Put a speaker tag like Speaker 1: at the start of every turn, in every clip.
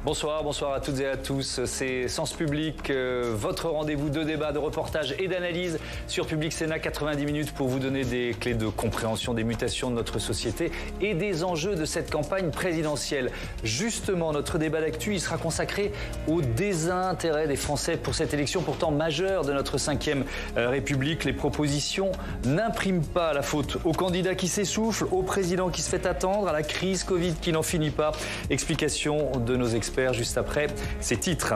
Speaker 1: Bonsoir à toutes et à tous. C'est Sens Public, votre rendez-vous de débat, de reportage et d'analyse sur Public Sénat. 90 minutes pour vous donner des clés de compréhension des mutations de notre société et des enjeux de cette campagne présidentielle. Justement, notre débat d'actu, il sera consacré au désintérêt des Français pour cette élection pourtant majeure de notre 5e République. Les propositions n'impriment pas la faute aux candidats qui s'essoufflent, au président qui se fait attendre, à la crise Covid qui n'en finit pas. Explication de nos experts juste après ces titres.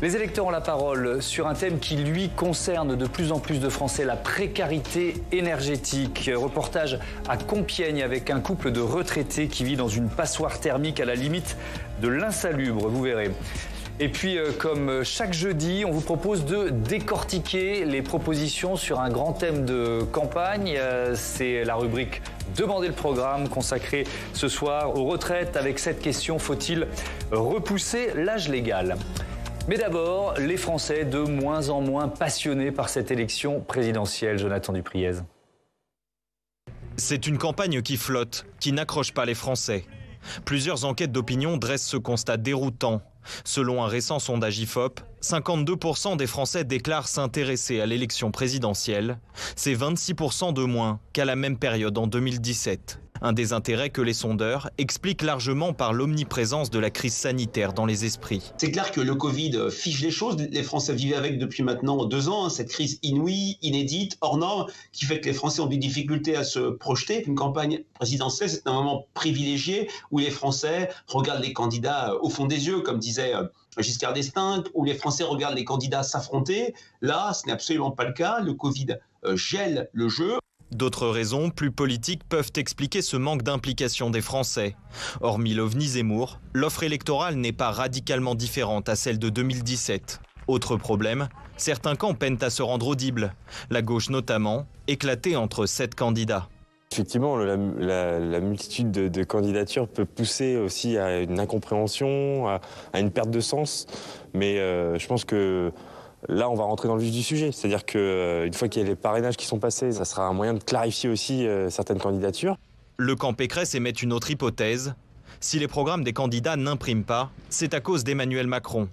Speaker 1: Les électeurs ont la parole sur un thème qui, lui, concerne de plus en plus de Français, la précarité énergétique. Reportage à Compiègne avec un couple de retraités qui vit dans une passoire thermique à la limite de l'insalubre, vous verrez. Et puis, comme chaque jeudi, on vous propose de décortiquer les propositions sur un grand thème de campagne. C'est la rubrique Demandez le programme consacrée ce soir aux retraites avec cette question: faut-il repousser l'âge légal ? Mais d'abord, les Français de moins en moins passionnés par cette élection présidentielle. Jonathan Dupriez.
Speaker 2: C'est une campagne qui flotte, qui n'accroche pas les Français. Plusieurs enquêtes d'opinion dressent ce constat déroutant. Selon un récent sondage IFOP, 52% des Français déclarent s'intéresser à l'élection présidentielle. C'est 26% de moins qu'à la même période en 2017. Un désintérêt que les sondeurs expliquent largement par l'omniprésence de la crise sanitaire dans les esprits.
Speaker 3: C'est clair que le Covid fige les choses. Les Français vivent avec depuis maintenant 2 ans, cette crise inouïe, inédite, hors norme, qui fait que les Français ont des difficultés à se projeter. Une campagne présidentielle, c'est un moment privilégié où les Français regardent les candidats au fond des yeux, comme disait Giscard d'Estaing, où les Français regardent les candidats s'affronter. Là, ce n'est absolument pas le cas. Le Covid gèle le jeu.
Speaker 2: D'autres raisons, plus politiques, peuvent expliquer ce manque d'implication des Français. Hormis l'OVNI Zemmour, l'offre électorale n'est pas radicalement différente à celle de 2017. Autre problème, certains camps peinent à se rendre audibles. La gauche notamment, éclatée entre 7 candidats.
Speaker 4: Effectivement, la multitude de candidatures peut pousser aussi à une incompréhension, à une perte de sens. Mais je pense que là, on va rentrer dans le vif du sujet. C'est-à-dire qu'une fois qu'il y a les parrainages qui sont passés, ça sera un moyen de clarifier aussi certaines candidatures.
Speaker 2: Le camp Pécresse émet une autre hypothèse. Si les programmes des candidats n'impriment pas, c'est à cause d'Emmanuel Macron.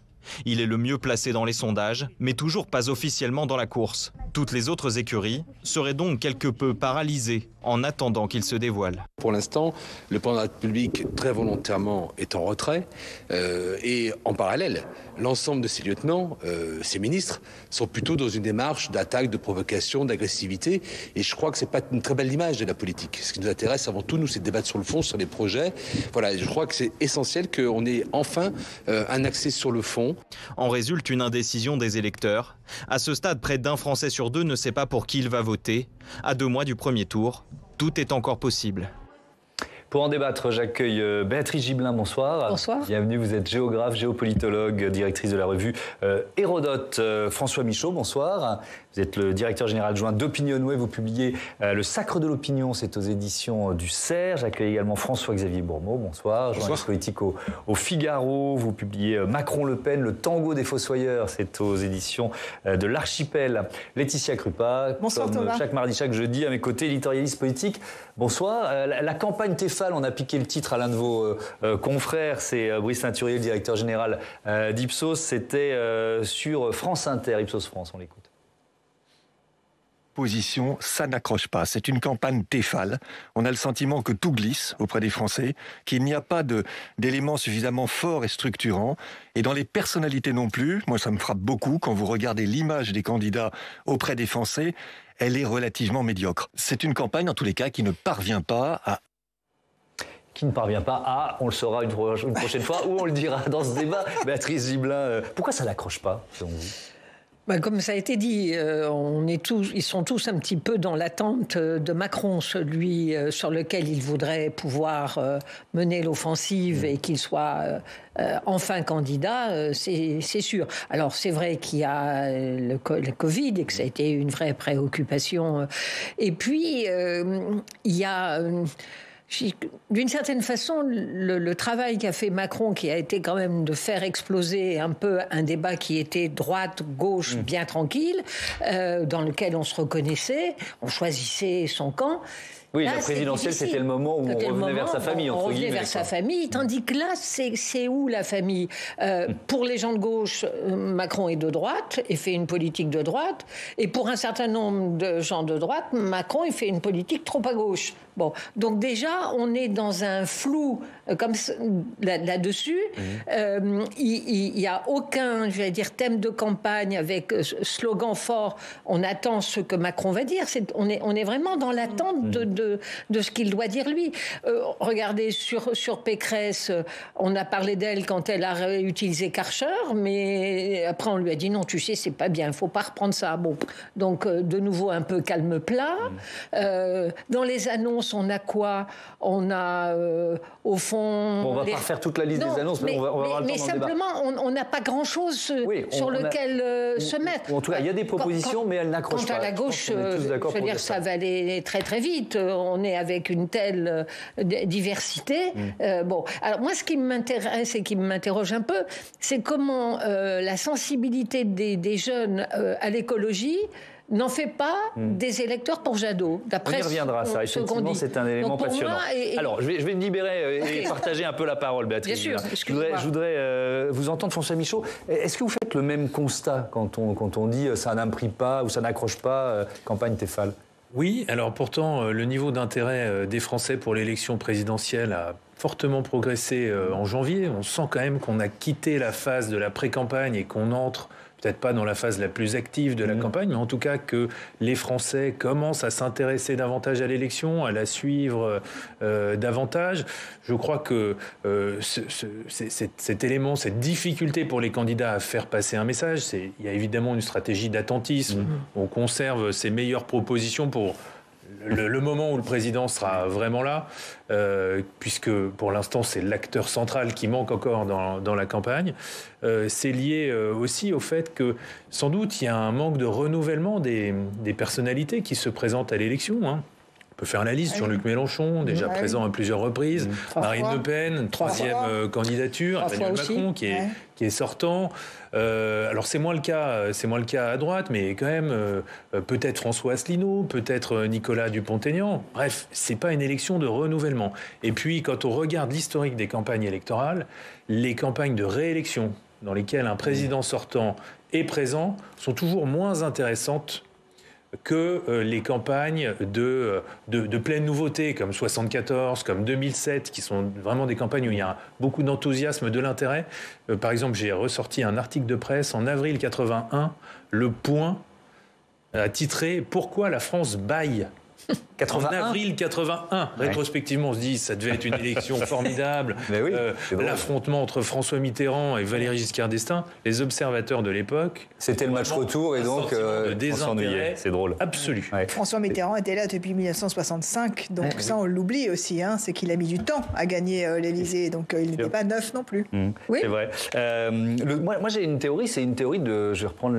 Speaker 2: Il est le mieux placé dans les sondages, mais toujours pas officiellement dans la course. Toutes les autres écuries seraient donc quelque peu paralysées en attendant qu'il se dévoile.
Speaker 5: Pour l'instant, le président de la République, très volontairement, est en retrait. Et en parallèle, l'ensemble de ses lieutenants, ses ministres, sont plutôt dans une démarche d'attaque, de provocation, d'agressivité. Et je crois que ce n'est pas une très belle image de la politique. Ce qui nous intéresse avant tout, nous, c'est de débattre sur le fond, sur les projets. Voilà, je crois que c'est essentiel qu'on ait enfin un accès sur le fond.
Speaker 2: En résulte une indécision des électeurs. À ce stade, près d'1 Français sur 2 ne sait pas pour qui il va voter. À 2 mois du premier tour, tout est encore possible.
Speaker 1: Pour en débattre, j'accueille Béatrice Gibelin, bonsoir.
Speaker 6: Bonsoir.
Speaker 1: Bienvenue, vous êtes géographe, géopolitologue, directrice de la revue Hérodote. François Michaud, bonsoir. Vous êtes le directeur général adjoint d'Opinionway. Vous publiez Le Sacre de l'Opinion, c'est aux éditions du CERF. J'accueille également François-Xavier Bourmeau, bonsoir. Journaliste politique au Figaro. Vous publiez Macron-Le Pen, le tango des fossoyeurs, c'est aux éditions de l'Archipel. Laetitia Krupa,
Speaker 6: bonsoir,
Speaker 1: comme
Speaker 6: Thomas.
Speaker 1: chaque mardi, chaque jeudi, à mes côtés, éditorialiste politique. Bonsoir. La campagne Tefal, on a piqué le titre à l'un de vos confrères, c'est Brice Teinturier, le directeur général d'Ipsos. C'était sur France Inter, Ipsos France, on l'écoute.
Speaker 7: Position, ça n'accroche pas. C'est une campagne Tefal. On a le sentiment que tout glisse auprès des Français, qu'il n'y a pas d'éléments suffisamment forts et structurants. Et dans les personnalités non plus, moi ça me frappe beaucoup quand vous regardez l'image des candidats auprès des Français, elle est relativement médiocre. C'est une campagne en tous les cas qui ne parvient pas à...
Speaker 1: Qui ne parvient pas à, on le saura une prochaine fois, ou on le dira dans ce débat. Béatrice Gibelin, pourquoi ça n'accroche pas, selon vous ?
Speaker 6: Comme ça a été dit, ils sont tous un petit peu dans l'attente de Macron, celui sur lequel ils voudraient pouvoir mener l'offensive et qu'il soit enfin candidat, c'est sûr. Alors c'est vrai qu'il y a le Covid et que ça a été une vraie préoccupation. Et puis il y a... D'une certaine façon, le travail qu'a fait Macron, qui a été quand même de faire exploser un peu un débat qui était droite-gauche bien tranquille, dans lequel on se reconnaissait, on choisissait son camp.
Speaker 1: Oui,
Speaker 6: là,
Speaker 1: la présidentielle, c'était le moment où on revenait vers sa famille, entre guillemets. On revenait
Speaker 6: vers sa famille, tandis que là, c'est où la famille ? Pour les gens de gauche, Macron est de droite et fait une politique de droite. Et pour un certain nombre de gens de droite, Macron, il fait une politique trop à gauche. Bon, donc déjà, on est dans un flou comme là-dessus. Il n'y a aucun, je vais dire, thème de campagne avec slogan fort. On attend ce que Macron va dire. On est vraiment dans l'attente de ce qu'il doit dire lui. Regardez, sur Pécresse, on a parlé d'elle quand elle a réutilisé Karcher, mais après on lui a dit non, tu sais, c'est pas bien, il faut pas reprendre ça. Bon, donc de nouveau un peu calme plat. Dans les annonces, on a quoi ? On a au fond.
Speaker 1: Bon, on va pas refaire toute la liste des annonces, mais on va avoir le temps dans le débat.
Speaker 6: Mais simplement, on n'a pas grand-chose sur lequel se mettre.
Speaker 1: En tout cas, il y a des propositions, mais elles n'accrochent pas.
Speaker 6: Quant à la gauche, je veux dire, ça va aller très très vite. On est avec une telle diversité. Bon, alors moi, ce qui m'intéresse et qui m'interroge un peu, c'est comment la sensibilité des jeunes à l'écologie n'en fait pas des électeurs pour Jadot.
Speaker 1: On y reviendra, ça. Effectivement, c'est un élément passionnant. Alors, je vais me libérer et partager un peu la parole, Béatrice.
Speaker 6: Bien sûr.
Speaker 1: Je voudrais vous entendre, François Michaud. Est-ce que vous faites le même constat quand on dit ça n'imprime pas ou ça n'accroche pas campagne Tefal ?
Speaker 8: Oui, alors pourtant, le niveau d'intérêt des Français pour l'élection présidentielle a fortement progressé en janvier. On sent quand même qu'on a quitté la phase de la pré-campagne et qu'on entre peut-être pas dans la phase la plus active de la campagne, mais en tout cas que les Français commencent à s'intéresser davantage à l'élection, à la suivre davantage. Je crois que cet élément, cette difficulté pour les candidats à faire passer un message, il y a évidemment une stratégie d'attentisme. On conserve ses meilleures propositions pour le moment où le président sera vraiment là, puisque pour l'instant c'est l'acteur central qui manque encore dans la campagne. C'est lié aussi au fait que sans doute il y a un manque de renouvellement des personnalités qui se présentent à l'élection. On peut faire la liste. Jean-Luc Mélenchon, déjà présent à plusieurs reprises. Marine Le Pen, troisième candidature. Emmanuel Macron qui est sortant. Alors c'est moins le cas à droite, mais quand même peut-être François Asselineau, peut-être Nicolas Dupont-Aignan. Bref, c'est pas une élection de renouvellement. Et puis quand on regarde l'historique des campagnes électorales, les campagnes de réélection dans lesquelles un président sortant est présent sont toujours moins intéressantes que les campagnes de pleine nouveauté, comme 74, comme 2007, qui sont vraiment des campagnes où il y a beaucoup d'enthousiasme, de l'intérêt. Par exemple, j'ai ressorti un article de presse en avril 81, Le Point a titré « Pourquoi la France bâille ?» 81. En avril 81, rétrospectivement, on se dit ça devait être une élection formidable.
Speaker 1: Oui,
Speaker 8: l'affrontement entre François Mitterrand et Valéry Giscard d'Estaing, les observateurs de l'époque.
Speaker 1: C'était le match retour et donc on s'ennuyait. C'est drôle.
Speaker 8: Absolu.
Speaker 9: François Mitterrand était là depuis 1965, donc ça on l'oublie aussi. C'est qu'il a mis du temps à gagner l'Élysée, donc il n'était pas neuf non plus.
Speaker 6: Oui.
Speaker 1: C'est vrai. Moi j'ai une théorie, c'est une théorie de. Je vais reprendre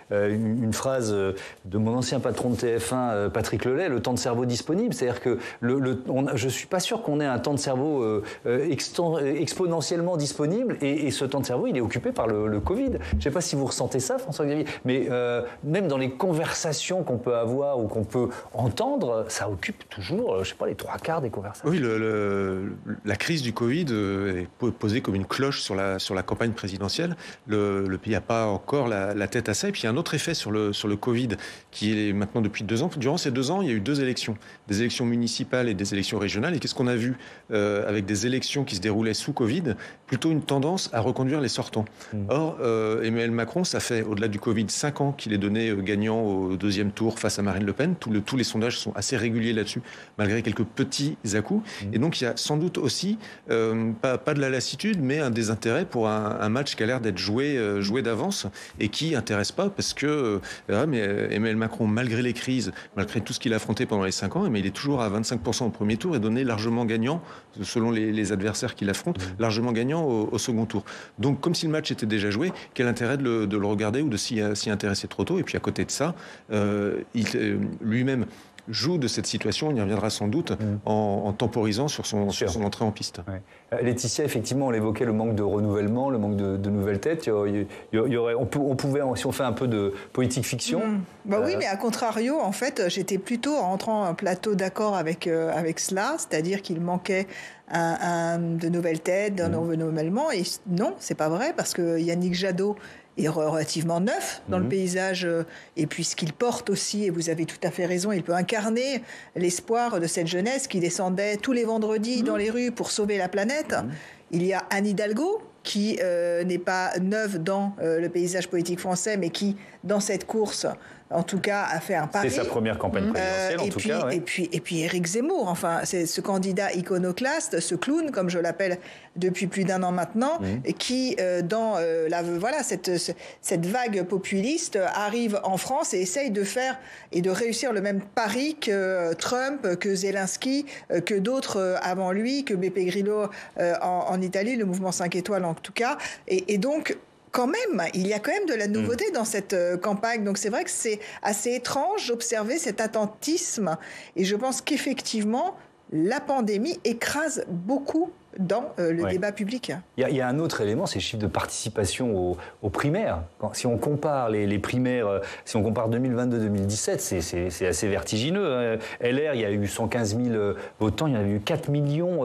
Speaker 1: une phrase de mon ancien patron de TF1, Patrick Lelay, le temps de cerveau disponible. C'est-à-dire que je ne suis pas sûr qu'on ait un temps de cerveau exponentiellement disponible et ce temps de cerveau, il est occupé par le Covid. Je ne sais pas si vous ressentez ça, François-Xavier, mais même dans les conversations qu'on peut avoir ou qu'on peut entendre, ça occupe toujours, je ne sais pas, les 3/4 des conversations.
Speaker 10: Oui, la crise du Covid est posée comme une cloche sur la campagne présidentielle. Le pays n'a pas encore la tête à ça. Et puis il y a un autre effet sur le Covid qui est maintenant depuis 2 ans. Durant ces 2 ans, il y a eu 2 élections. Des élections municipales et des élections régionales. Et qu'est-ce qu'on a vu avec des élections qui se déroulaient sous Covid ? Plutôt une tendance à reconduire les sortants. Or, Emmanuel Macron, ça fait, au-delà du Covid, 5 ans qu'il est donné gagnant au 2e tour face à Marine Le Pen. Tous les sondages sont assez réguliers là-dessus, malgré quelques petits à-coups. Et donc, il y a sans doute aussi, pas de la lassitude, mais un désintérêt pour un match qui a l'air d'être joué d'avance et qui n'intéresse pas parce que mais Emmanuel Macron, malgré les crises, malgré tout ce qu'il a affronté pendant les 5 ans, mais il est toujours à 25% au premier tour et donné largement gagnant, selon les adversaires qu'il affronte, largement gagnant au second tour. Donc, comme si le match était déjà joué, quel intérêt de le regarder ou de s'y intéresser trop tôt ? Et puis, à côté de ça, lui-même joue de cette situation, on y reviendra sans doute, en temporisant sur son entrée en piste.
Speaker 1: Ouais. Laetitia, effectivement, on l'évoquait, le manque de renouvellement, le manque de nouvelles têtes. On pouvait, si on fait un peu de politique fiction...
Speaker 9: Oui, mais à contrario, en fait, j'étais plutôt en entrant en plateau d'accord avec cela, c'est-à-dire qu'il manquait de nouvelles têtes, d'un renouvellement. Et non, c'est pas vrai, parce que Yannick Jadot est relativement neuf dans le paysage, et puis ce qu'il porte aussi, et vous avez tout à fait raison, il peut incarner l'espoir de cette jeunesse qui descendait tous les vendredis dans les rues pour sauver la planète. Il y a Anne Hidalgo, qui n'est pas neuve dans le paysage politique français, mais qui, dans cette course, en tout cas, a fait un pari.
Speaker 1: C'est sa première campagne présidentielle, en tout cas. Ouais.
Speaker 9: Et puis Éric Zemmour, enfin, c'est ce candidat iconoclaste, ce clown, comme je l'appelle depuis plus d'1 an maintenant, qui, dans cette vague populiste, arrive en France et essaye de faire et de réussir le même pari que Trump, que Zelensky, que d'autres avant lui, que Beppe Grillo en Italie, le mouvement 5 étoiles en tout cas. Et donc, quand même, il y a quand même de la nouveauté dans cette campagne. Donc c'est vrai que c'est assez étrange d'observer cet attentisme. Et je pense qu'effectivement, la pandémie écrase beaucoup dans le débat public.
Speaker 1: Il y a un autre élément, c'est le chiffre de participation aux primaires. Si on compare les primaires, si on compare 2022-2017, c'est assez vertigineux. LR, il y a eu 115 000 votants, il y en a eu 4 millions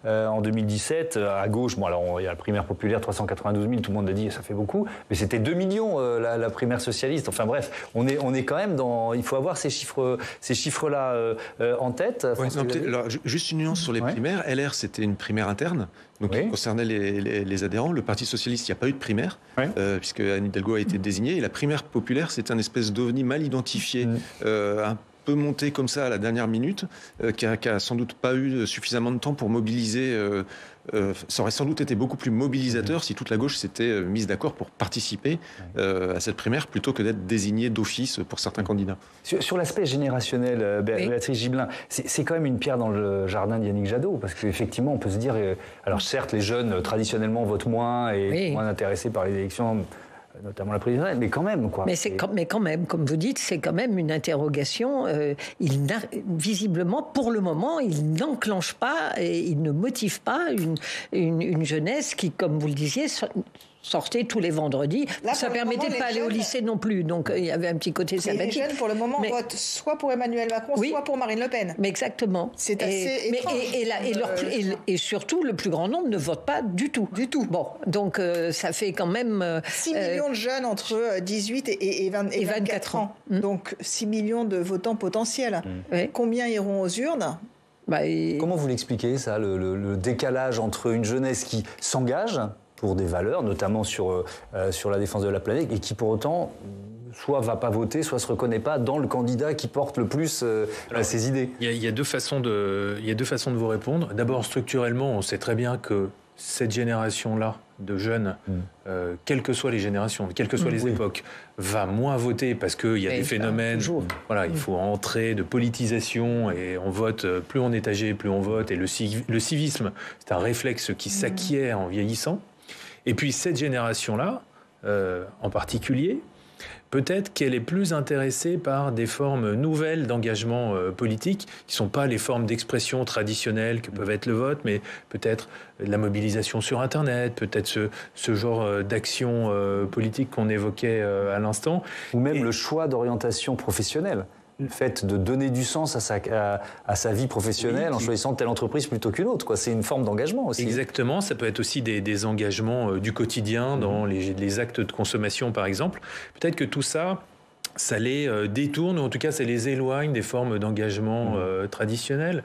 Speaker 1: en 2017. À gauche, bon, alors il y a la primaire populaire, 392 000, tout le monde a dit ça fait beaucoup, mais c'était 2 millions la primaire socialiste. Enfin bref, on est quand même dans... Il faut avoir ces chiffres-là en tête.
Speaker 10: Alors, juste une nuance sur les primaires. LR, c'était une primaire interne, donc qui concernait les adhérents. Le Parti socialiste, il n'y a pas eu de primaire, puisque Anne Hidalgo a été désignée. Et la primaire populaire, c'est un espèce d'ovni mal identifié, un peu monté comme ça à la dernière minute, qui a sans doute pas eu suffisamment de temps pour mobiliser. Ça aurait sans doute été beaucoup plus mobilisateur si toute la gauche s'était mise d'accord pour participer à cette primaire plutôt que d'être désignée d'office pour certains candidats.
Speaker 1: Sur l'aspect générationnel, Béatrice Gibelin, c'est quand même une pierre dans le jardin de Yannick Jadot, parce qu'effectivement, on peut se dire, alors certes, les jeunes traditionnellement votent moins et moins intéressés par les élections, notamment la présidentielle, mais quand même, quoi.
Speaker 6: Mais quand même, comme vous dites, c'est quand même une interrogation. Visiblement, pour le moment, il n'enclenche pas et il ne motive pas une jeunesse qui, comme vous le disiez, sortait tous les vendredis. Là, ça permettait de ne pas aller au lycée non plus, donc il y avait un petit côté sympathique.
Speaker 9: Les jeunes, pour le moment, votent soit pour Emmanuel Macron, soit pour Marine Le Pen.
Speaker 6: Mais exactement.
Speaker 9: C'est assez étrange.
Speaker 6: Et surtout, le plus grand nombre ne vote pas du tout.
Speaker 9: Du tout.
Speaker 6: Bon, donc ça fait quand même...
Speaker 9: 6 millions de jeunes entre 18 et 24 ans. Donc 6 millions de votants potentiels. Combien iront aux urnes ?
Speaker 1: Comment vous l'expliquez, ça, le décalage entre une jeunesse qui s'engage pour des valeurs, notamment sur la défense de la planète, et qui pour autant soit va pas voter, soit se reconnaît pas dans le candidat qui porte le plus ses idées.
Speaker 8: Il y a deux façons de vous répondre. D'abord, structurellement, on sait très bien que cette génération-là de jeunes, quelles que soient les générations, quelles que soient les époques, va moins voter parce qu'il y a des phénomènes. Voilà, il faut entrer de politisation et on vote. Plus on est âgé, plus on vote. Et le civisme, c'est un réflexe qui s'acquiert en vieillissant. Et puis cette génération-là, en particulier, peut-être qu'elle est plus intéressée par des formes nouvelles d'engagement politique, qui ne sont pas les formes d'expression traditionnelles que peuvent être le vote, mais peut-être la mobilisation sur Internet, peut-être ce genre d'action politique qu'on évoquait à l'instant.
Speaker 1: Ou même le choix d'orientation professionnelle. Le fait de donner du sens à sa vie professionnelle en choisissant telle entreprise plutôt qu'une autre, quoi. C'est une forme d'engagement aussi.
Speaker 8: Exactement, ça peut être aussi des engagements du quotidien dans les actes de consommation par exemple. Peut-être que tout ça, ça les détourne, ou en tout cas ça les éloigne des formes d'engagement traditionnelles.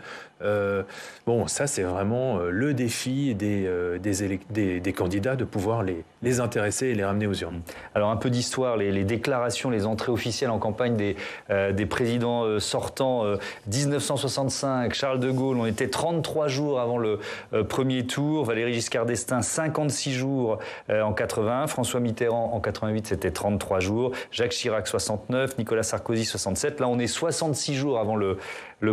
Speaker 8: Bon, ça c'est vraiment le défi des candidats, de pouvoir les intéresser et les ramener aux urnes.
Speaker 1: Alors un peu d'histoire, les déclarations, les entrées officielles en campagne des présidents sortants. 1965, Charles de Gaulle, on était 33 jours avant le premier tour. Valéry Giscard d'Estaing, 56 jours en 81. François Mitterrand en 88, c'était 33 jours. Jacques Chirac, 69. 69, Nicolas Sarkozy 67. Là, on est 66 jours avant le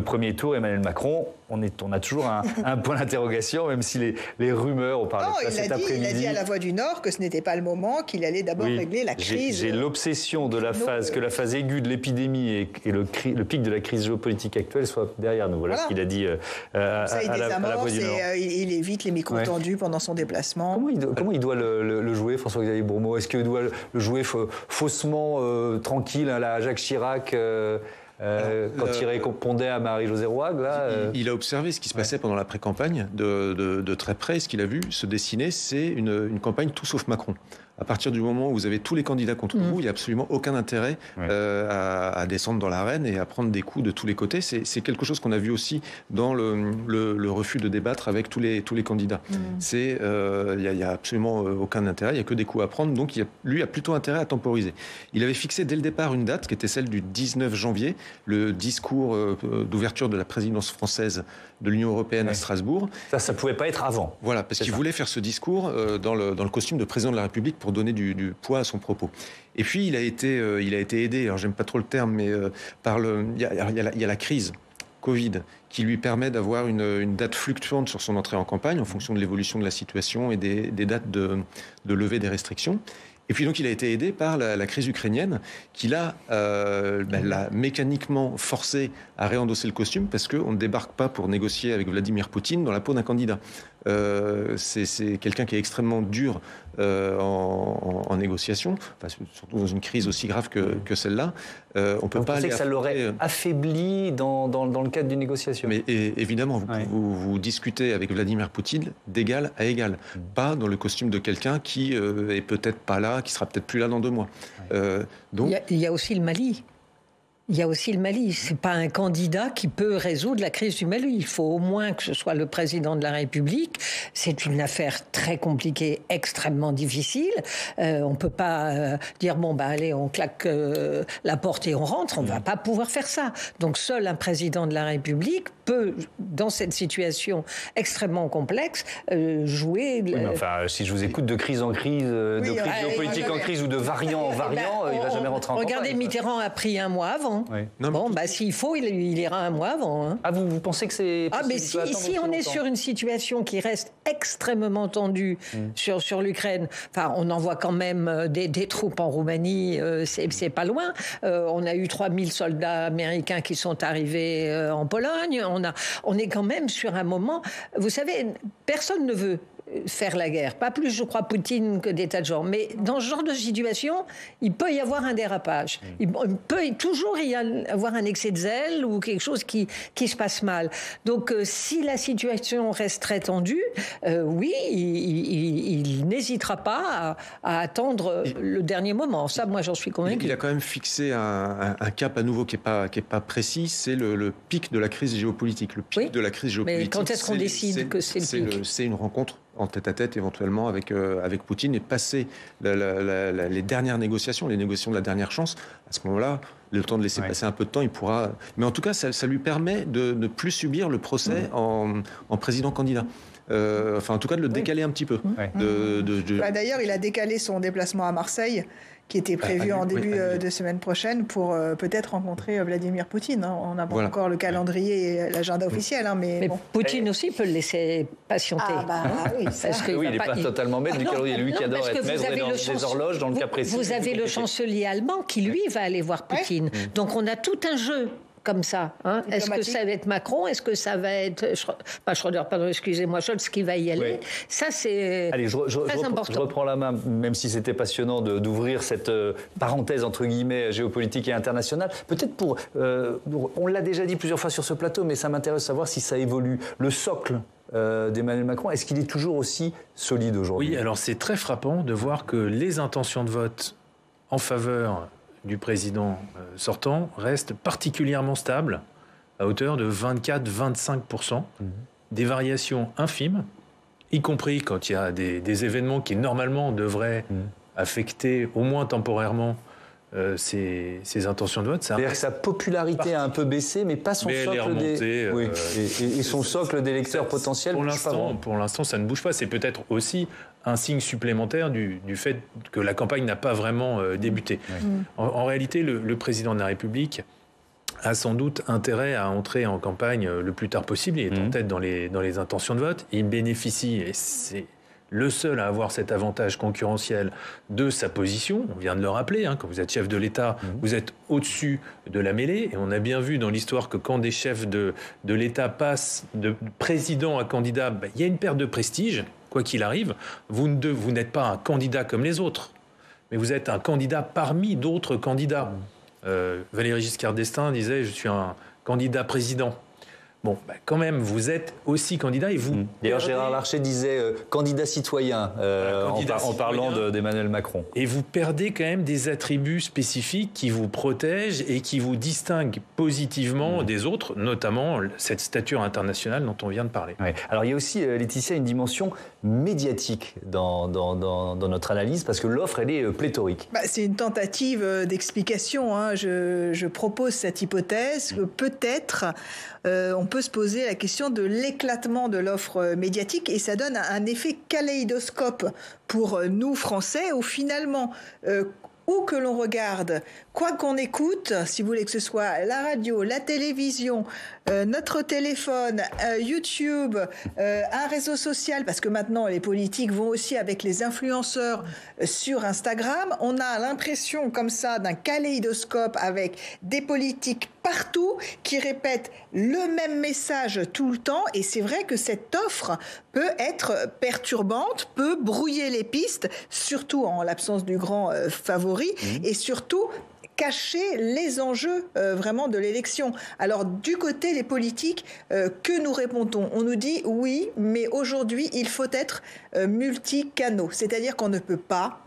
Speaker 1: premier tour. Emmanuel Macron, on a toujours un point d'interrogation, même si les rumeurs, on parle de ça cet après-midi.
Speaker 9: Il a dit à La Voix du Nord que ce n'était pas le moment, qu'il allait d'abord régler la crise.
Speaker 1: J'ai l'obsession de la phase aiguë de l'épidémie et le pic de la crise géopolitique actuelle soit derrière nous. Voilà ce qu'il a dit à La Voix du Nord.
Speaker 9: Il évite les micros tendus pendant son déplacement.
Speaker 1: Comment il doit le jouer, François-Xavier Bourmeau? Est-ce qu'il doit le jouer faussement, tranquille, à la Jacques Chirac quand il répondait à Marie-Josée Rouag, là,
Speaker 10: Il a observé ce qui se passait pendant la pré-campagne de très près. Ce qu'il a vu se dessiner, c'est une campagne tout sauf Macron. À partir du moment où vous avez tous les candidats contre vous, il n'y a absolument aucun intérêt à descendre dans l'arène et à prendre des coups de tous les côtés. C'est quelque chose qu'on a vu aussi dans le refus de débattre avec tous les candidats. Il n'y a absolument aucun intérêt, il n'y a que des coups à prendre. Donc lui a plutôt intérêt à temporiser. Il avait fixé dès le départ une date qui était celle du 19 janvier, le discours d'ouverture de la présidence française de l'Union européenne à Strasbourg.
Speaker 1: Ça ne pouvait pas être avant.
Speaker 10: Voilà, parce qu'il voulait faire ce discours dans le costume de président de la République pour donner du poids à son propos. Et puis il a été aidé, alors j'aime pas trop le terme, mais il y a la crise Covid qui lui permet d'avoir une date fluctuante sur son entrée en campagne en fonction de l'évolution de la situation et des dates de levée des restrictions. Et puis donc il a été aidé par la crise ukrainienne qui l'a mécaniquement forcé à réendosser le costume parce qu'on ne débarque pas pour négocier avec Vladimir Poutine dans la peau d'un candidat. C'est quelqu'un qui est extrêmement dur en négociation, surtout dans une crise aussi grave que celle-là. On peut
Speaker 1: pas. Vous pensez que ça l'aurait affaibli dans le cadre d'une négociation?
Speaker 10: Mais évidemment, vous discutez avec Vladimir Poutine d'égal à égal, pas dans le costume de quelqu'un qui est peut-être pas là, qui sera peut-être plus là dans 2 mois.
Speaker 6: Donc il y a aussi le Mali. C'est pas un candidat qui peut résoudre la crise du Mali. Il faut au moins que ce soit le président de la République. C'est une affaire très compliquée, extrêmement difficile. On peut pas dire allez, on claque la porte et on rentre. On va pas pouvoir faire ça. Donc seul un président de la République peut, dans cette situation extrêmement complexe, jouer.
Speaker 1: Oui, mais si je vous écoute de crise en crise, de crise géopolitique en crise ou de variant en variant, il va jamais rentrer en campagne.
Speaker 6: Regardez, Mitterrand a pris 1 mois avant.
Speaker 1: Oui.
Speaker 6: S'il faut, il ira 1 mois avant. Hein.
Speaker 1: Ah, vous pensez que c'est possible?
Speaker 6: Mais si on est sur une situation qui reste extrêmement tendue sur l'Ukraine, on envoie quand même des troupes en Roumanie, c'est pas loin. On a eu 3000 soldats américains qui sont arrivés en Pologne. On est quand même sur un moment... Vous savez, personne ne veut faire la guerre. Pas plus, je crois, Poutine que des tas de gens. Mais dans ce genre de situation, il peut y avoir un dérapage. Il peut toujours y avoir un excès de zèle ou quelque chose qui se passe mal. Donc, si la situation reste très tendue, oui, il n'hésitera pas à attendre le dernier moment. Ça, moi, j'en suis convaincu.
Speaker 10: Il a quand même fixé un cap à nouveau qui est pas précis. C'est le pic de la crise géopolitique. Le pic de la crise géopolitique.
Speaker 6: Mais quand est-ce qu'on décide que c'est le pic?
Speaker 10: C'est une rencontre en tête-à-tête éventuellement avec Poutine et passer les dernières négociations, les négociations de la dernière chance. À ce moment-là, le temps de laisser passer un peu de temps, il pourra... Mais en tout cas, ça lui permet de ne plus subir le procès en président-candidat. En tout cas, de le décaler un petit peu.
Speaker 9: D'ailleurs, il a décalé son déplacement à Marseille, qui était prévu en début de semaine prochaine pour peut-être rencontrer Vladimir Poutine. On n'a pas encore le calendrier et l'agenda officiel. Mais
Speaker 6: Poutine aussi peut le laisser patienter.
Speaker 1: Il n'est pas totalement maître du calendrier. Lui qui adore être maître des horloges dans le cas précis.
Speaker 6: Vous avez le chancelier allemand qui, lui, va aller voir Poutine. Donc on a tout un jeu comme ça. Est-ce que ça va être Macron? Est-ce que ça va être Scholz qui va y aller? Ça, c'est très important.
Speaker 1: Je reprends la main, même si c'était passionnant d'ouvrir cette parenthèse, entre guillemets, géopolitique et internationale. Peut-être on l'a déjà dit plusieurs fois sur ce plateau, mais ça m'intéresse de savoir si ça évolue. Le socle d'Emmanuel Macron, est-ce qu'il est toujours aussi solide aujourd'hui?
Speaker 8: Oui, alors c'est très frappant de voir que les intentions de vote en faveur du président sortant reste particulièrement stable, à hauteur de 24-25%, des variations infimes, y compris quand il y a des événements qui normalement devraient affecter au moins temporairement ses intentions de vote.
Speaker 1: C'est-à-dire que sa popularité a un peu baissé, mais pas son socle son socle d'électeurs potentiels.
Speaker 8: Pour l'instant, ça ne bouge pas. C'est peut-être aussi un signe supplémentaire du fait que la campagne n'a pas vraiment débuté. En réalité, le président de la République a sans doute intérêt à entrer en campagne le plus tard possible. Il est en tête dans les intentions de vote. Il bénéficie, et c'est le seul à avoir cet avantage concurrentiel de sa position. On vient de le rappeler, quand vous êtes chef de l'État, vous êtes au-dessus de la mêlée. Et on a bien vu dans l'histoire que quand des chefs de l'État passent de président à candidat, il y a une perte de prestige, quoi qu'il arrive. Vous n'êtes pas un candidat comme les autres, mais vous êtes un candidat parmi d'autres candidats. Valéry Giscard d'Estaing disait « Je suis un candidat président ». Bon, quand même, vous êtes aussi candidat et vous...
Speaker 1: D'ailleurs, Gérard Larcher disait candidat citoyen en parlant d'Emmanuel Macron.
Speaker 8: Et vous perdez quand même des attributs spécifiques qui vous protègent et qui vous distinguent positivement des autres, notamment cette stature internationale dont on vient de parler.
Speaker 1: Ouais. Alors, il y a aussi, Laetitia, une dimension médiatique dans notre analyse, parce que l'offre, elle est pléthorique.
Speaker 9: C'est une tentative d'explication. Je propose cette hypothèse que peut-être on peut se poser la question de l'éclatement de l'offre médiatique, et ça donne un effet kaléidoscope pour nous, Français, où finalement, où que l'on regarde, quoi qu'on écoute, si vous voulez que ce soit la radio, la télévision, notre téléphone, YouTube, un réseau social, parce que maintenant les politiques vont aussi avec les influenceurs sur Instagram, on a l'impression comme ça d'un kaléidoscope avec des politiques partout qui répètent le même message tout le temps, et c'est vrai que cette offre peut être perturbante, peut brouiller les pistes, surtout en l'absence du grand favori, et surtout cacher les enjeux vraiment de l'élection. Alors du côté des politiques, que nous répondons? On nous dit oui, mais aujourd'hui il faut être multicanaux, c'est-à-dire qu'on ne peut pas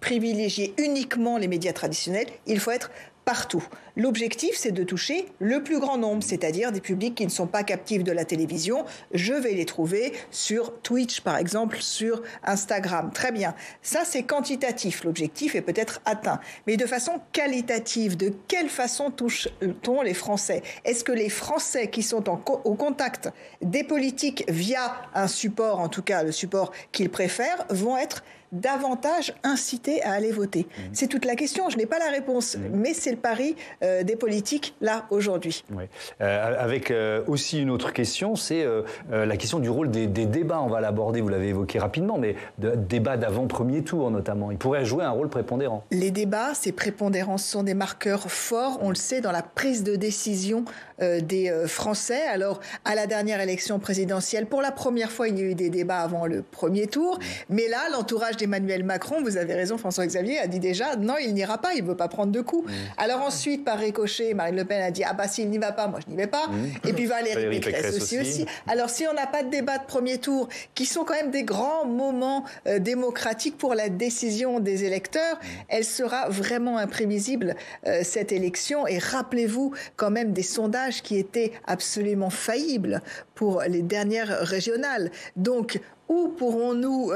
Speaker 9: privilégier uniquement les médias traditionnels, il faut être partout. L'objectif, c'est de toucher le plus grand nombre, c'est-à-dire des publics qui ne sont pas captifs de la télévision. Je vais les trouver sur Twitch, par exemple, sur Instagram. Très bien. Ça, c'est quantitatif. L'objectif est peut-être atteint. Mais de façon qualitative, de quelle façon touche-t-on les Français? Est-ce que les Français qui sont au contact des politiques via un support, en tout cas le support qu'ils préfèrent, vont être davantage incités à aller voter? C'est toute la question, je n'ai pas la réponse, mais c'est le pari des politiques, là, aujourd'hui.
Speaker 1: Oui. Avec aussi une autre question, c'est la question du rôle des débats. On va l'aborder, vous l'avez évoqué rapidement, mais débats d'avant-premier tour, notamment. Ils pourraient jouer un rôle prépondérant.
Speaker 9: Les débats, ces prépondérances sont des marqueurs forts, on le sait, dans la prise de décision des Français. Alors, à la dernière élection présidentielle, pour la première fois, il y a eu des débats avant le premier tour, mais là, l'entourage d'Emmanuel Macron, vous avez raison, François-Xavier a dit déjà, non, il n'ira pas, il ne veut pas prendre de coups. Alors ensuite, par ricochet, Marine Le Pen a dit, ah bah s'il n'y va pas, moi je n'y vais pas. Et puis Valérie Pécresse aussi. Alors si on n'a pas de débat de premier tour, qui sont quand même des grands moments démocratiques pour la décision des électeurs, elle sera vraiment imprévisible, cette élection. Et rappelez-vous quand même des sondages qui étaient absolument faillibles pour les dernières régionales. Donc, où pourrons-nous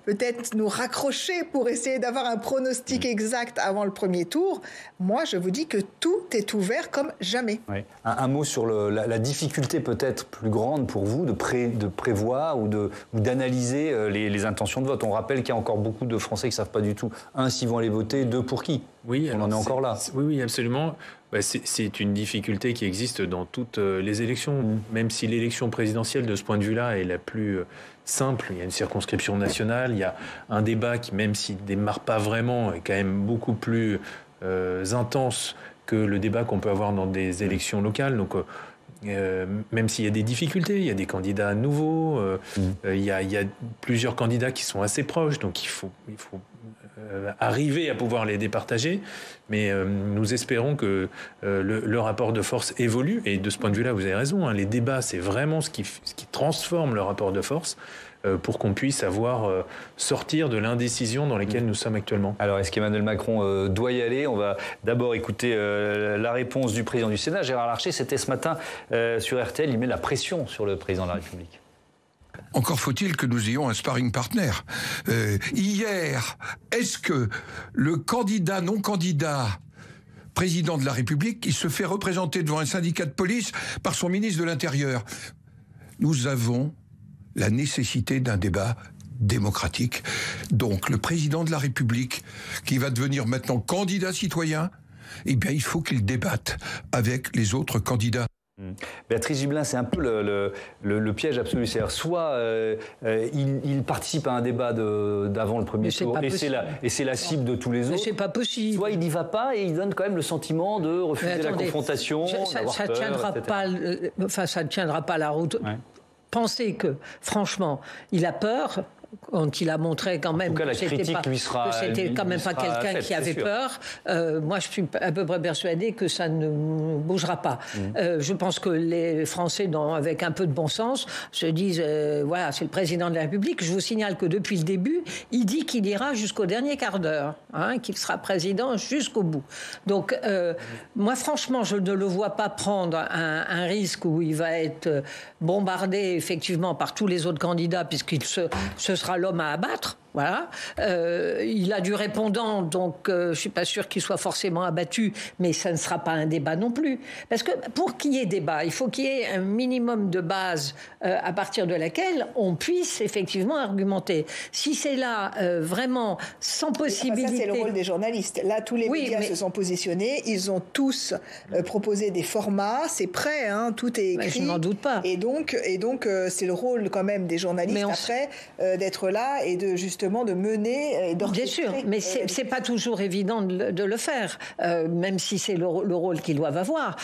Speaker 9: peut-être nous raccrocher pour essayer d'avoir un pronostic exact avant le premier tour? Moi, je vous dis que tout est ouvert comme jamais.
Speaker 1: Oui. Un mot sur la difficulté peut-être plus grande pour vous de prévoir ou d'analyser les intentions de vote. On rappelle qu'il y a encore beaucoup de Français qui ne savent pas du tout, s'ils vont aller voter, pour qui.
Speaker 8: Oui,
Speaker 1: on en est encore là.
Speaker 8: Oui, absolument. C'est une difficulté qui existe dans toutes les élections, même si l'élection présidentielle, de ce point de vue-là, est la plus simple. Il y a une circonscription nationale, il y a un débat qui, même s'il ne démarre pas vraiment, est quand même beaucoup plus intense que le débat qu'on peut avoir dans des élections locales. Donc, même s'il y a des difficultés, il y a des candidats nouveaux, il y a plusieurs candidats qui sont assez proches, donc il faut arriver à pouvoir les départager, mais nous espérons que le rapport de force évolue, et de ce point de vue-là, vous avez raison, les débats, c'est vraiment ce qui transforme le rapport de force pour qu'on puisse sortir de l'indécision dans laquelle nous sommes actuellement.
Speaker 1: Alors, est-ce qu'Emmanuel Macron doit y aller? On va d'abord écouter la réponse du président du Sénat, Gérard Larcher. C'était ce matin sur RTL, il met la pression sur le président de la République.
Speaker 11: Encore faut-il que nous ayons un sparring partner. Hier, est-ce que le candidat, non-candidat, président de la République, il se fait représenter devant un syndicat de police par son ministre de l'Intérieur? Nous avons la nécessité d'un débat démocratique. Donc, le président de la République, qui va devenir maintenant candidat citoyen, eh bien, il faut qu'il débatte avec les autres candidats.
Speaker 1: Béatrice Gibelin, c'est un peu le piège absolu. C'est-à-dire, soit il participe à un débat d'avant le premier tour, et c'est la cible de tous les autres.
Speaker 6: Mais c'est pas possible.
Speaker 1: Soit il n'y va pas et il donne quand même le sentiment de refuser la confrontation, d'avoir peur, etc.
Speaker 6: Ça ne tiendra pas la route. Ouais. Pensez que, franchement, il a peur. Quand il a montré quand même
Speaker 1: que c'était
Speaker 6: quand même pas quelqu'un qui avait peur. Moi, je suis à peu près persuadée que ça ne bougera pas. Je pense que les Français, avec un peu de bon sens, se disent voilà, c'est le président de la République. Je vous signale que depuis le début, il dit qu'il ira jusqu'au dernier quart d'heure, qu'il sera président jusqu'au bout. Donc, moi, franchement, je ne le vois pas prendre un risque où il va être bombardé effectivement par tous les autres candidats, puisqu'il ce sera l'homme à abattre. Voilà. Il a du répondant, donc je ne suis pas sûre qu'il soit forcément abattu, mais ça ne sera pas un débat non plus. Parce que pour qu'il y ait débat, il faut qu'il y ait un minimum de base à partir de laquelle on puisse effectivement argumenter. Si c'est là vraiment sans possibilité...
Speaker 9: Ça, c'est le rôle des journalistes. Là, tous les médias se sont positionnés, ils ont tous proposé des formats, c'est prêt, tout est écrit.
Speaker 6: Je n'en doute pas.
Speaker 9: Et donc c'est le rôle quand même des journalistes après d'être là et de justement de mener et d'orchestrer.
Speaker 6: Bien sûr, mais c'est pas toujours évident de le faire, même si c'est le rôle qu'ils doivent avoir.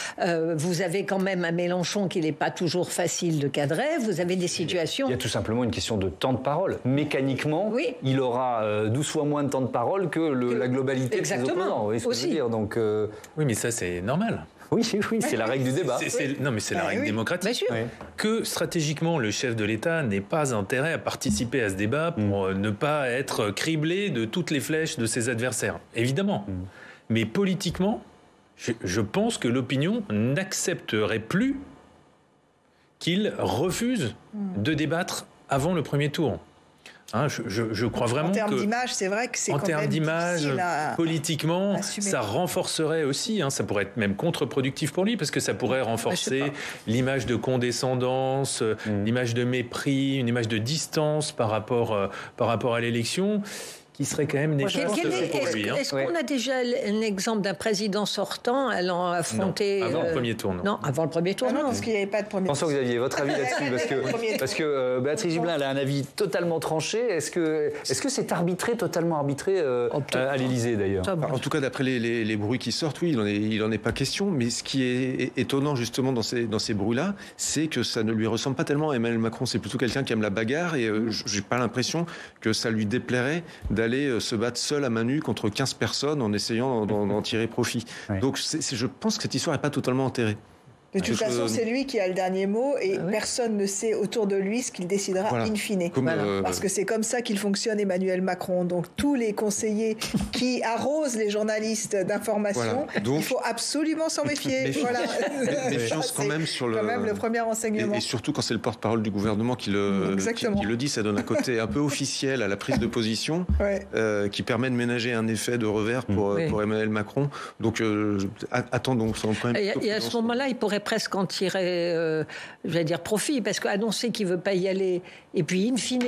Speaker 6: Vous avez quand même un Mélenchon qui n'est pas toujours facile de cadrer, vous avez des situations...
Speaker 1: Il y a tout simplement une question de temps de parole. Mécaniquement, il aura 12 fois moins de temps de parole que la globalité de ses opposants. Vous voyez ce que je veux dire. Donc,
Speaker 8: Oui, mais ça, c'est normal.
Speaker 1: Oui, c'est la règle du débat.
Speaker 8: Non, mais c'est la règle démocratique.
Speaker 6: Bien sûr.
Speaker 8: Que stratégiquement, le chef de l'État n'ait pas intérêt à participer à ce débat pour ne pas être criblé de toutes les flèches de ses adversaires. Évidemment. Mais politiquement, je pense que l'opinion n'accepterait plus qu'il refuse de débattre avant le premier tour. Je crois vraiment que...
Speaker 9: En termes d'image, c'est vrai que c'est quand même difficile
Speaker 8: politiquement,
Speaker 9: assumer.
Speaker 8: Ça renforcerait aussi, ça pourrait être même contre-productif pour lui, parce que ça pourrait renforcer l'image de condescendance, l'image de mépris, une image de distance par rapport à l'élection, qui serait quand même néfaste pour lui.
Speaker 6: Est-ce qu'on a déjà un exemple d'un président sortant allant affronter...
Speaker 8: Non, avant le premier tour, non.
Speaker 6: Non, avant le premier tour,
Speaker 9: non. Parce qu'il n'y avait pas de premier tour.
Speaker 1: François Xavier, votre avis là-dessus, parce que Béatrice Gibelin, elle a un avis totalement tranché. Est-ce que c'est arbitré, totalement arbitré à l'Élysée d'ailleurs?
Speaker 10: En tout cas, d'après les bruits qui sortent, oui, il n'en est pas question. Mais ce qui est étonnant justement dans ces bruits-là, c'est que ça ne lui ressemble pas tellement à Emmanuel Macron. C'est plutôt quelqu'un qui aime la bagarre et j'ai pas l'impression que ça lui déplairait d'aller se battre seul à main nue contre 15 personnes en essayant d'en tirer profit. Donc je pense que cette histoire n'est pas totalement enterrée.
Speaker 9: De toute façon, c'est lui qui a le dernier mot et personne ne sait autour de lui ce qu'il décidera in fine. Parce que c'est comme ça qu'il fonctionne, Emmanuel Macron. Donc tous les conseillers qui arrosent les journalistes d'informations, il faut absolument s'en méfier.
Speaker 10: Méfiance quand même sur
Speaker 9: le premier renseignement.
Speaker 10: Et surtout quand c'est le porte-parole du gouvernement qui le dit, ça donne un côté un peu officiel à la prise de position qui permet de ménager un effet de revers pour Emmanuel Macron. Donc attendons.
Speaker 6: Et à ce moment-là, il pourrait presque en tirer, profit, parce qu'annoncer qu'il ne veut pas y aller, et puis, in fine,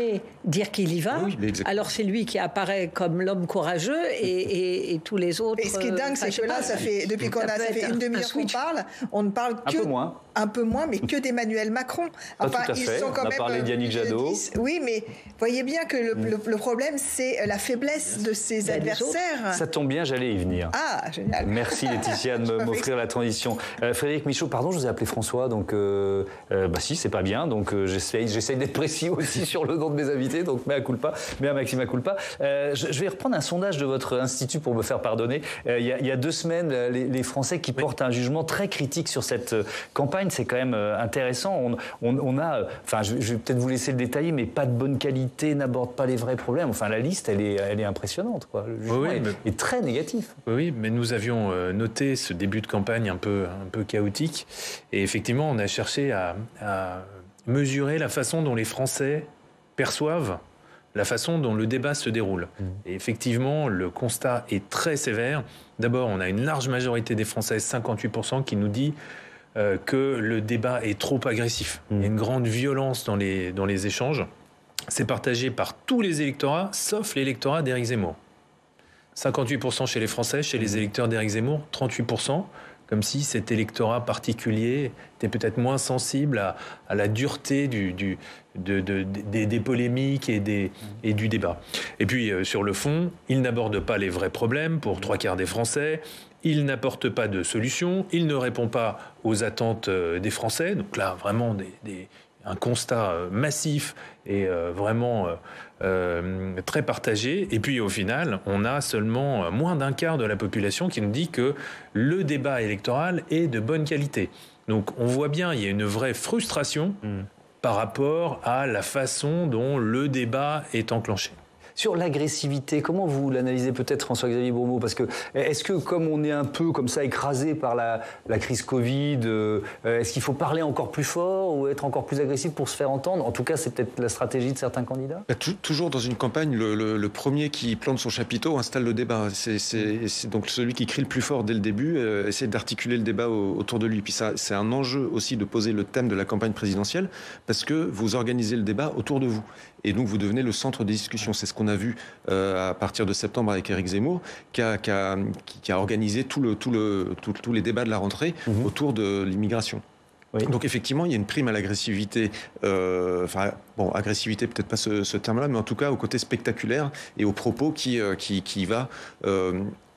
Speaker 6: dire qu'il y va, alors c'est lui qui apparaît comme l'homme courageux, et tous les autres...
Speaker 9: Et ce qui est dingue, c'est que là, ça fait une demi-heure qu'on parle, on ne parle que... Un peu moins, mais que d'Emmanuel Macron.
Speaker 1: Enfin, ils sont quand même... On a parlé d'Yannick Jadot.
Speaker 9: Oui, mais voyez bien que le problème, c'est la faiblesse de ses adversaires.
Speaker 1: Ça tombe bien, j'allais y venir.
Speaker 9: Ah, génial.
Speaker 1: Merci Laetitia de m'offrir la transition. Frédéric Michaud, pardon, je vous ai appelé François, donc si, c'est pas bien, donc j'essaye d'être précis aussi sur le nom de mes invités, donc mea culpa, mea maxima culpa. Je vais reprendre un sondage de votre institut pour me faire pardonner. Il y a 2 semaines, les Français qui portent un jugement très critique sur cette campagne, c'est quand même intéressant. On a, je vais peut-être vous laisser le détailler, mais pas de bonne qualité, n'aborde pas les vrais problèmes. Enfin, la liste, elle est impressionnante, quoi. Le jugement est très négatif.
Speaker 8: Oui, mais nous avions noté ce début de campagne un peu chaotique. Et effectivement, on a cherché à mesurer la façon dont les Français perçoivent la façon dont le débat se déroule. Et effectivement, le constat est très sévère. D'abord, on a une large majorité des Français, 58%, qui nous dit que le débat est trop agressif. Il y a une grande violence dans les échanges. C'est partagé par tous les électorats, sauf l'électorat d'Éric Zemmour. 58% chez les Français, chez les électeurs d'Éric Zemmour, 38%, comme si cet électorat particulier était peut-être moins sensible à la dureté des polémiques et du débat. Et puis, sur le fond, il n'aborde pas les vrais problèmes pour 3/4 des Français. Il n'apporte pas de solution, il ne répond pas aux attentes des Français. Donc là, vraiment, un constat massif et vraiment très partagé. Et puis, au final, on a seulement moins d'un quart de la population qui nous dit que le débat électoral est de bonne qualité. Donc, on voit bien, il y a une vraie frustration par rapport à la façon dont le débat est enclenché.
Speaker 1: Sur l'agressivité, comment vous l'analysez peut-être, François-Xavier Bourmeau? Parce que, est-ce que comme on est un peu comme ça écrasé par la crise Covid, est-ce qu'il faut parler encore plus fort ou être encore plus agressif pour se faire entendre? En tout cas, c'est peut-être la stratégie de certains candidats.
Speaker 10: Toujours dans une campagne, le premier qui plante son chapiteau installe le débat. C'est donc celui qui crie le plus fort dès le début, essaie d'articuler le débat autour de lui. Puis ça, c'est un enjeu aussi de poser le thème de la campagne présidentielle, parce que vous organisez le débat autour de vous. Et donc, vous devenez le centre des discussions. C'est ce qu'on a vu à partir de septembre avec Éric Zemmour, qui a organisé tous les débats de la rentrée autour de l'immigration. Oui. Donc, effectivement, il y a une prime à l'agressivité. Agressivité, peut-être pas ce terme-là, mais en tout cas, au côté spectaculaire et aux propos qui va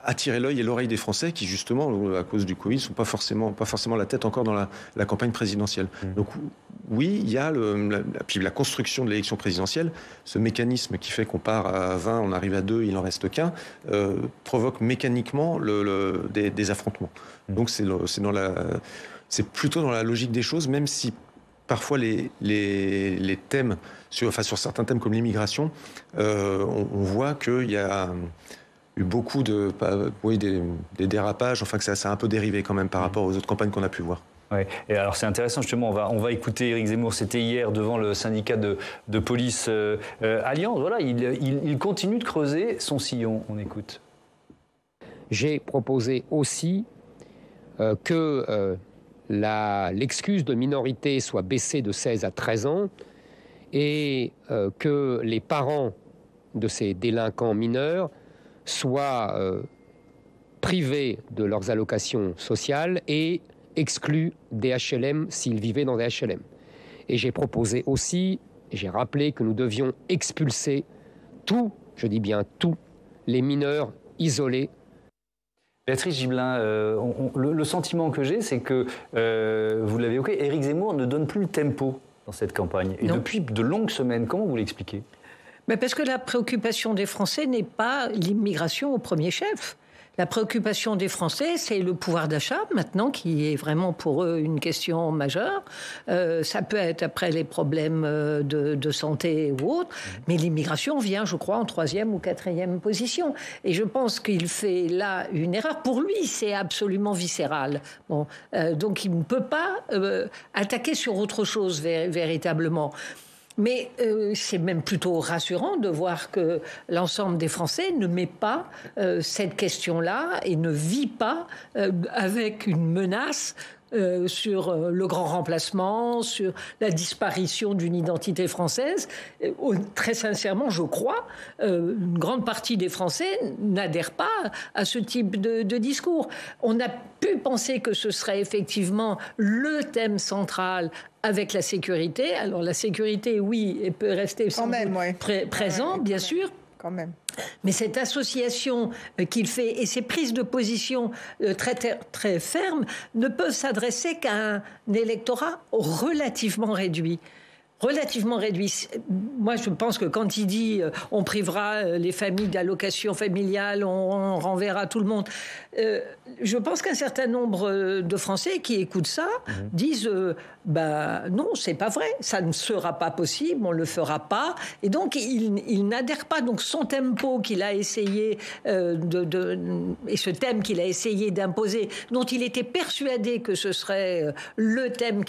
Speaker 10: attirer l'œil et l'oreille des Français qui, justement, à cause du Covid, ne sont pas forcément la tête encore dans la campagne présidentielle. Donc, oui, il y a puis la construction de l'élection présidentielle, ce mécanisme qui fait qu'on part à 20, on arrive à 2, il n'en reste qu'un, provoque mécaniquement des affrontements. Donc, c'est plutôt dans la logique des choses, même si parfois les thèmes, sur certains thèmes comme l'immigration, on voit qu'il y a eu beaucoup des dérapages, enfin que ça a un peu dérivé quand même par rapport aux autres campagnes qu'on a pu voir.
Speaker 1: Ouais. Et alors c'est intéressant justement, on va écouter Éric Zemmour, c'était hier devant le syndicat de police Alliance. Voilà, il continue de creuser son sillon, on écoute.
Speaker 12: J'ai proposé aussi que l'excuse de minorité soit baissée de 16 à 13 ans et que les parents de ces délinquants mineurs soient privés de leurs allocations sociales et exclus des HLM s'ils vivaient dans des HLM. Et j'ai proposé aussi, j'ai rappelé que nous devions expulser tous, je dis bien tous, les mineurs isolés.
Speaker 1: Béatrice Gibelin, le sentiment que j'ai, c'est que, vous l'avez évoqué, Éric Zemmour ne donne plus le tempo dans cette campagne. Et depuis de longues semaines, comment vous l'expliquez?
Speaker 6: Parce que la préoccupation des Français n'est pas l'immigration au premier chef. La préoccupation des Français, c'est le pouvoir d'achat, maintenant, qui est vraiment pour eux une question majeure. Ça peut être après les problèmes de santé ou autres, mais l'immigration vient, je crois, en 3e ou 4e position. Et je pense qu'il fait là une erreur. Pour lui, c'est absolument viscéral. Donc il ne peut pas attaquer sur autre chose véritablement. Mais c'est même plutôt rassurant de voir que l'ensemble des Français ne met pas cette question-là et ne vit pas avec une menace sur le grand remplacement, sur la disparition d'une identité française. Très sincèrement, je crois, une grande partie des Français n'adhèrent pas à ce type de discours. On a pu penser que ce serait effectivement le thème central avec la sécurité. Alors la sécurité, oui, elle peut rester présent, bien sûr.
Speaker 9: Quand même.
Speaker 6: Mais cette association qu'il fait et ces prises de position très fermes ne peuvent s'adresser qu'à un électorat relativement réduit. relativement réduit. Moi, je pense que quand il dit on privera les familles d'allocations familiales, on renverra tout le monde, je pense qu'un certain nombre de Français qui écoutent ça disent non, c'est pas vrai, ça ne sera pas possible, on le fera pas, et donc il n'adhère pas. Donc son tempo qu'il a essayé et ce thème qu'il a essayé d'imposer, dont il était persuadé que ce serait le thème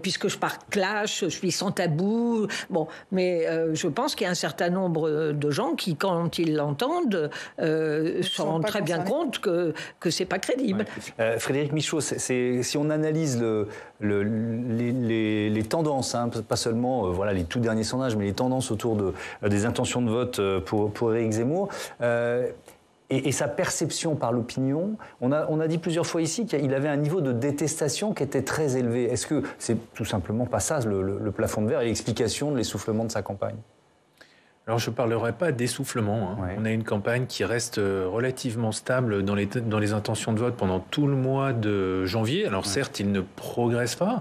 Speaker 6: puisque je pars clash, je suis sans tabou. Bon, mais je pense qu'il y a un certain nombre de gens qui, quand ils l'entendent, se rendent très bien compte que c'est pas crédible.
Speaker 1: Ouais. Frédéric Michaud, si on analyse les tendances, hein, pas seulement les tout derniers sondages, mais les tendances autour des intentions de vote pour Éric Zemmour. Et sa perception par l'opinion, on a dit plusieurs fois ici qu'il avait un niveau de détestation qui était très élevé. Est-ce que c'est tout simplement pas ça, le plafond de verre et l'explication de l'essoufflement de sa campagne ?
Speaker 8: Alors, je ne parlerai pas d'essoufflement. Hein. Ouais. On a une campagne qui reste relativement stable dans les intentions de vote pendant tout le mois de janvier. Alors, certes, il ne progresse pas,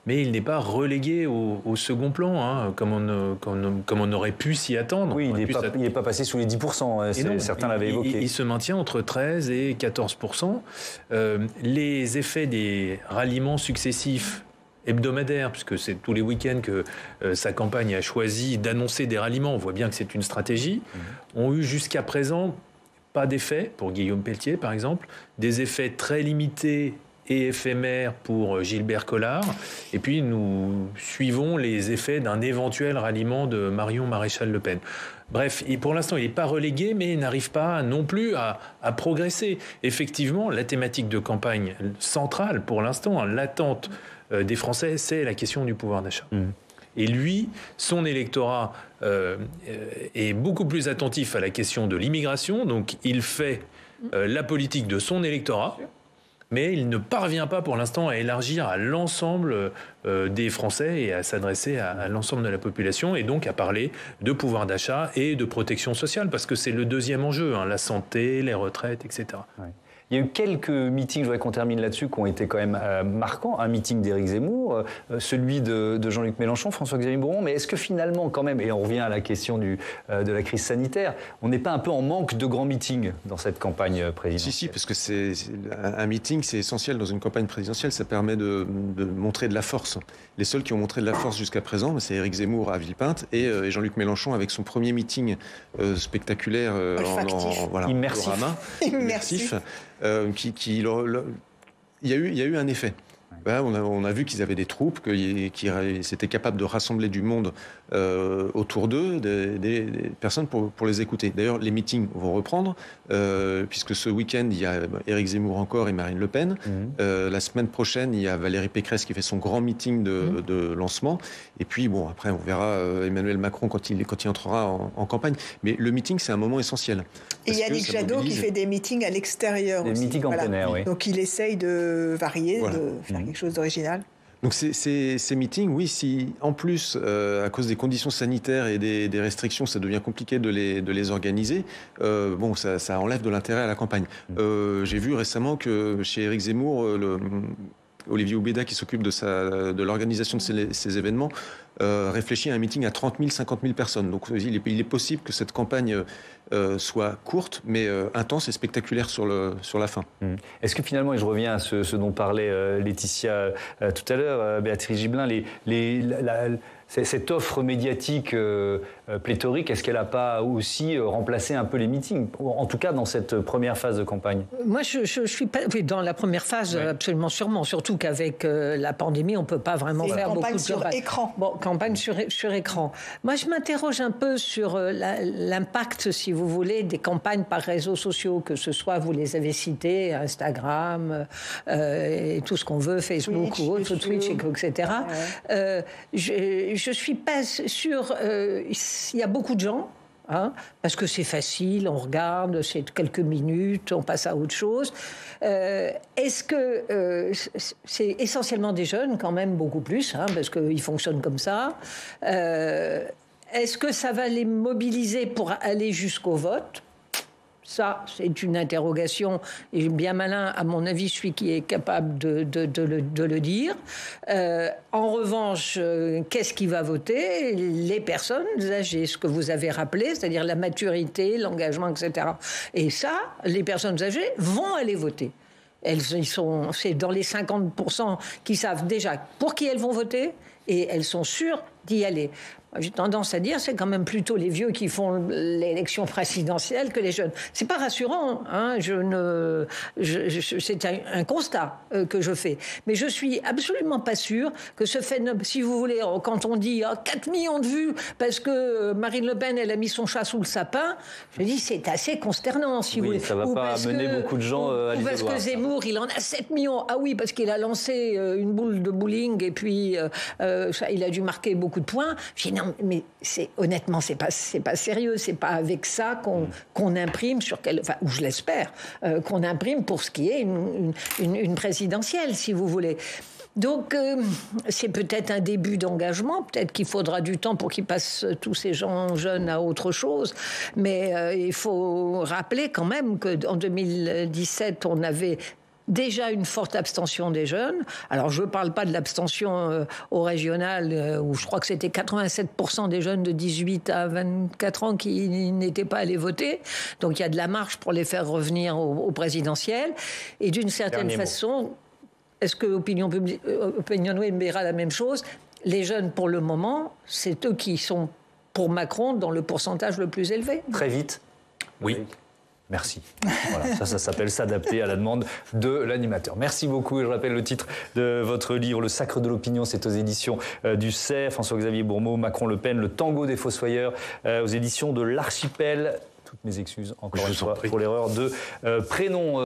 Speaker 8: mais il n'est pas relégué au second plan, hein, comme on aurait pu s'y attendre.
Speaker 1: Oui, il n'est pas passé sous les 10%. Certains l'avaient évoqué.
Speaker 8: Il se maintient entre 13 et 14%. Les effets des ralliements successifs hebdomadaire, puisque c'est tous les week-ends que sa campagne a choisi d'annoncer des ralliements, on voit bien que c'est une stratégie, ont eu jusqu'à présent pas d'effet, pour Guillaume Pelletier par exemple, des effets très limités et éphémères pour Gilbert Collard, et puis nous suivons les effets d'un éventuel ralliement de Marion Maréchal-Le Pen. Bref, pour l'instant, il n'est pas relégué, mais il n'arrive pas non plus à progresser. Effectivement, la thématique de campagne centrale, pour l'instant, l'attente des Français, c'est la question du pouvoir d'achat. Et lui, son électorat est beaucoup plus attentif à la question de l'immigration, donc il fait la politique de son électorat, mais il ne parvient pas pour l'instant à élargir à l'ensemble des Français et à s'adresser à l'ensemble de la population, et donc à parler de pouvoir d'achat et de protection sociale, parce que c'est le deuxième enjeu, hein, la santé, les retraites, etc.
Speaker 1: Ouais. Il y a eu quelques meetings, je voudrais qu'on termine là-dessus, qui ont été quand même marquants. Un meeting d'Éric Zemmour, celui de Jean-Luc Mélenchon, François-Xavier Bouron. Mais est-ce que finalement, quand même, et on revient à la question de la crise sanitaire, on n'est pas un peu en manque de grands meetings dans cette campagne présidentielle ?
Speaker 10: Si, parce que un meeting, c'est essentiel dans une campagne présidentielle. Ça permet de montrer de la force. Les seuls qui ont montré de la force jusqu'à présent, c'est Éric Zemmour à Villepinte et Jean-Luc Mélenchon avec son premier meeting spectaculaire immersif. Il y a eu un effet. On a vu qu'ils avaient des troupes, qu'ils étaient capables de rassembler du monde autour d'eux, des personnes pour les écouter. D'ailleurs, les meetings vont reprendre, puisque ce week-end, il y a Éric Zemmour encore et Marine Le Pen. La semaine prochaine, il y a Valérie Pécresse qui fait son grand meeting de lancement. Et puis, après, on verra Emmanuel Macron quand il entrera en campagne. Mais le meeting, c'est un moment essentiel.
Speaker 9: Et Yannick Jadot qui fait des meetings à l'extérieur aussi.
Speaker 1: Des meetings en plein air, oui.
Speaker 9: Donc, il essaye de varier, de faire quelque chose d'original.
Speaker 10: Donc ces meetings, oui, si en plus, à cause des conditions sanitaires et des restrictions, ça devient compliqué de les organiser, ça enlève de l'intérêt à la campagne. J'ai vu récemment que chez Éric Zemmour, Olivier Oubeda, qui s'occupe de l'organisation de ces événements, réfléchit à un meeting à 30 000, 50 000 personnes. Donc il est possible que cette campagne soit courte, mais intense et spectaculaire sur la fin.
Speaker 1: Est-ce que finalement, et je reviens à ce dont parlait Laetitia tout à l'heure, Béatrice Gibelin, cette offre médiatique pléthorique, est-ce qu'elle n'a pas aussi remplacé un peu les meetings, en tout cas dans cette première phase de campagne ?
Speaker 6: Moi, je suis pas... Oui, dans la première phase, absolument sûrement. Surtout qu'avec la pandémie, on ne peut pas vraiment faire beaucoup de...
Speaker 9: sur écran.
Speaker 6: Bon, campagne sur écran. Moi, je m'interroge un peu sur l'impact, si vous voulez, des campagnes par réseaux sociaux, que ce soit, vous les avez cités, Instagram, et tout ce qu'on veut, Facebook ou autre, Twitch, etc. Je suis pas sûre. Il y a beaucoup de gens, parce que c'est facile, on regarde, c'est quelques minutes, on passe à autre chose. Est-ce que c'est essentiellement des jeunes, quand même beaucoup plus, parce qu'ils fonctionnent comme ça. Est-ce que ça va les mobiliser pour aller jusqu'au vote ? Ça, c'est une interrogation, et bien malin, à mon avis, celui qui est capable de le dire. En revanche, qu'est-ce qui va voter? Les personnes âgées, ce que vous avez rappelé, c'est-à-dire la maturité, l'engagement, etc. Et ça, les personnes âgées vont aller voter. C'est dans les 50% qui savent déjà pour qui elles vont voter, et elles sont sûres d'y aller. J'ai tendance à dire c'est quand même plutôt les vieux qui font l'élection présidentielle que les jeunes. C'est pas rassurant, hein, c'est un constat que je fais. Mais je suis absolument pas sûre que ce phénomène, si vous voulez, quand on dit 4 millions de vues parce que Marine Le Pen elle a mis son chat sous le sapin, je dis c'est assez consternant, si vous voulez.
Speaker 1: Ça va pas amener beaucoup de gens à l'idée.
Speaker 6: Parce que Zemmour, il en a 7 millions. Ah oui, parce qu'il a lancé une boule de bowling et puis il a dû marquer beaucoup de points. J'ai dit non, mais honnêtement, c'est pas sérieux. C'est pas avec ça qu'on imprime ou je l'espère, qu'on imprime pour ce qui est une présidentielle, si vous voulez. Donc, c'est peut-être un début d'engagement. Peut-être qu'il faudra du temps pour qu'ils passent tous ces gens jeunes à autre chose. Mais il faut rappeler quand même qu'en 2017, on avait déjà une forte abstention des jeunes. Alors, je ne parle pas de l'abstention au régional, où je crois que c'était 87% des jeunes de 18 à 24 ans qui n'étaient pas allés voter. Donc, il y a de la marge pour les faire revenir au présidentiel. Et d'une certaine façon, est-ce que Opinionway verra la même chose? Les jeunes, pour le moment, c'est eux qui sont, pour Macron, dans le pourcentage le plus élevé.
Speaker 1: Très vite. Oui. Merci. Voilà, ça s'appelle s'adapter à la demande de l'animateur. Merci beaucoup. Et je rappelle le titre de votre livre, Le Sacre de l'opinion. C'est aux éditions du CERF. François-Xavier Bourmeau, Macron-Le Pen, le tango des fossoyeurs, aux éditions de l'Archipel. Toutes mes excuses, encore une fois, pour l'erreur de prénom.